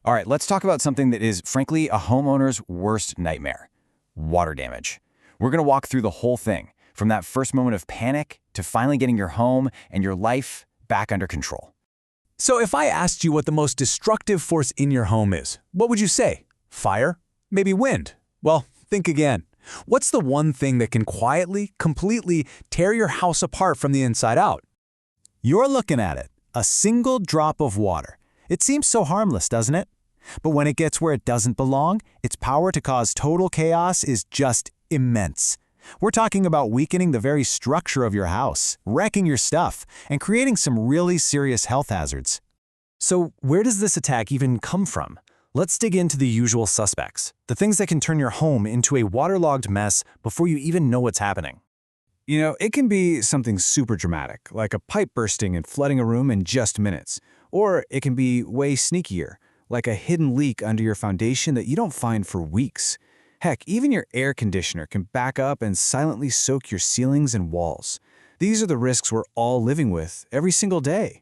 All right, let's talk about something that is, frankly, a homeowner's worst nightmare: water damage. We're going to walk through the whole thing, from that first moment of panic to finally getting your home and your life back under control. So if I asked you what the most destructive force in your home is, what would you say? Fire? Maybe wind? Well, think again. What's the one thing that can quietly, completely tear your house apart from the inside out? You're looking at it, a single drop of water. It seems so harmless, doesn't it? But when it gets where it doesn't belong, its power to cause total chaos is just immense. We're talking about weakening the very structure of your house, wrecking your stuff, and creating some really serious health hazards. So where does this attack even come from? Let's dig into the usual suspects, the things that can turn your home into a waterlogged mess before you even know what's happening. You know, it can be something super dramatic, like a pipe bursting and flooding a room in just minutes. Or it can be way sneakier, like a hidden leak under your foundation that you don't find for weeks. Heck, even your air conditioner can back up and silently soak your ceilings and walls. These are the risks we're all living with every single day.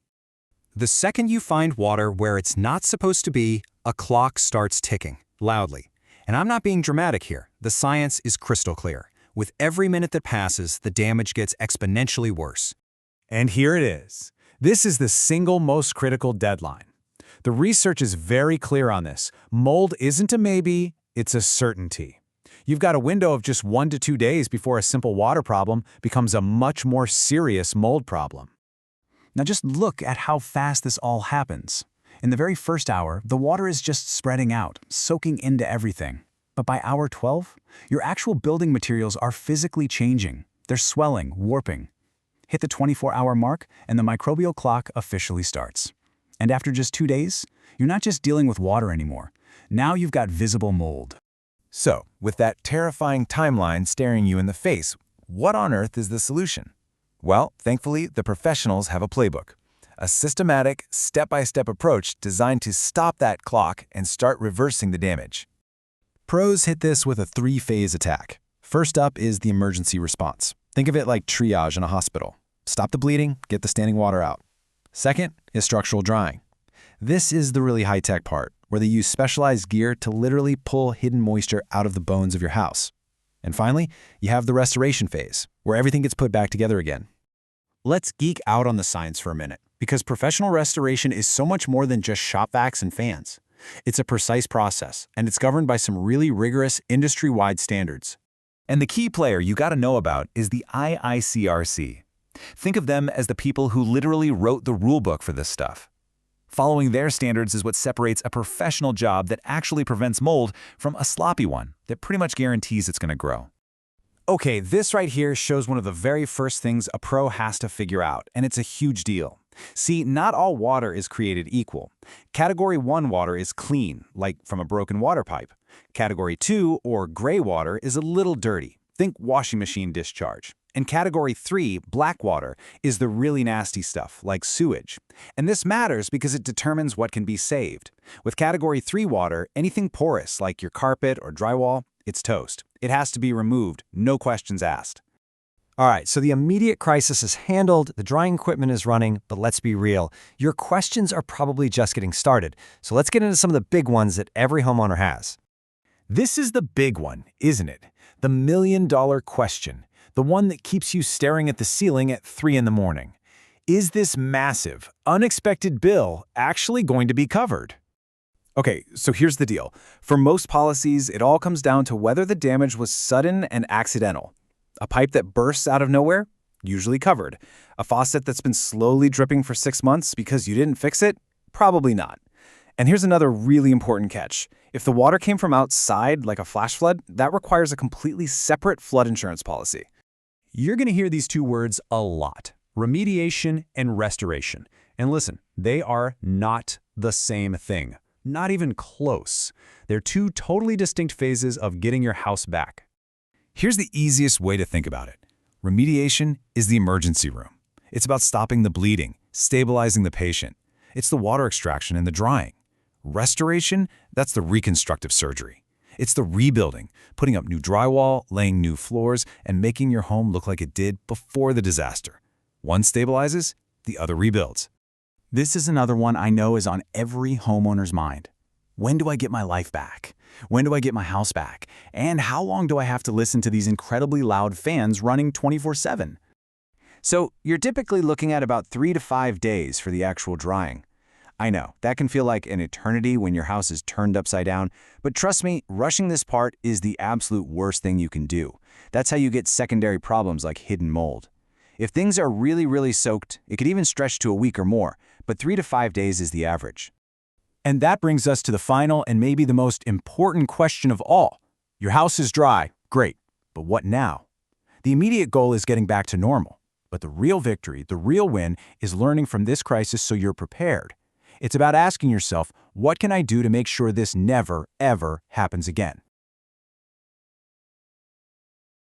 The second you find water where it's not supposed to be, a clock starts ticking, loudly. And I'm not being dramatic here. The science is crystal clear. With every minute that passes, the damage gets exponentially worse. And here it is. This is the single most critical deadline. The research is very clear on this. Mold isn't a maybe, it's a certainty. You've got a window of just 1 to 2 days before a simple water problem becomes a much more serious mold problem. Now just look at how fast this all happens. In the very first hour, the water is just spreading out, soaking into everything. But by hour 12, your actual building materials are physically changing. They're swelling, warping. Hit the 24-hour mark, and the microbial clock officially starts. And after just 2 days, you're not just dealing with water anymore. Now you've got visible mold. So, with that terrifying timeline staring you in the face, what on earth is the solution? Well, thankfully, the professionals have a playbook. A systematic, step-by-step approach designed to stop that clock and start reversing the damage. Pros hit this with a 3-phase attack. First up is the emergency response. Think of it like triage in a hospital. Stop the bleeding, get the standing water out. Second is structural drying. This is the really high-tech part, where they use specialized gear to literally pull hidden moisture out of the bones of your house. And finally, you have the restoration phase, where everything gets put back together again. Let's geek out on the science for a minute, because professional restoration is so much more than just shop vacs and fans. It's a precise process, and it's governed by some really rigorous industry-wide standards. And the key player you got to know about is the IICRC. Think of them as the people who literally wrote the rulebook for this stuff. Following their standards is what separates a professional job that actually prevents mold from a sloppy one that pretty much guarantees it's going to grow. Okay, this right here shows one of the very first things a pro has to figure out, and it's a huge deal. See, not all water is created equal. Category 1 water is clean, like from a broken water pipe. Category 2, or gray water, is a little dirty. Think washing machine discharge. And Category 3, black water, is the really nasty stuff, like sewage. And this matters because it determines what can be saved. With Category 3 water, anything porous, like your carpet or drywall, it's toast. It has to be removed, no questions asked. All right, so the immediate crisis is handled, the drying equipment is running, but let's be real. Your questions are probably just getting started. So let's get into some of the big ones that every homeowner has. This is the big one, isn't it? The million-dollar question. The one that keeps you staring at the ceiling at 3 in the morning. Is this massive, unexpected bill actually going to be covered? Okay, so here's the deal. For most policies, it all comes down to whether the damage was sudden and accidental. A pipe that bursts out of nowhere? Usually covered. A faucet that's been slowly dripping for 6 months because you didn't fix it? Probably not. And here's another really important catch. If the water came from outside, like a flash flood, that requires a completely separate flood insurance policy. You're going to hear these 2 words a lot: remediation and restoration. And listen, they are not the same thing. Not even close. They're 2 totally distinct phases of getting your house back. Here's the easiest way to think about it. Remediation is the emergency room. It's about stopping the bleeding, stabilizing the patient. It's the water extraction and the drying. Restoration, that's the reconstructive surgery. It's the rebuilding, putting up new drywall, laying new floors, and making your home look like it did before the disaster. One stabilizes, the other rebuilds. This is another one I know is on every homeowner's mind. When do I get my life back? When do I get my house back? And how long do I have to listen to these incredibly loud fans running 24/7? So you're typically looking at about 3 to 5 days for the actual drying. I know, that can feel like an eternity when your house is turned upside down, but trust me, rushing this part is the absolute worst thing you can do. That's how you get secondary problems like hidden mold. If things are really soaked, it could even stretch to a week or more, but 3 to 5 days is the average. And that brings us to the final and maybe the most important question of all. Your house is dry, great, but what now? The immediate goal is getting back to normal. But the real victory, the real win, is learning from this crisis so you're prepared. It's about asking yourself, what can I do to make sure this never, ever happens again?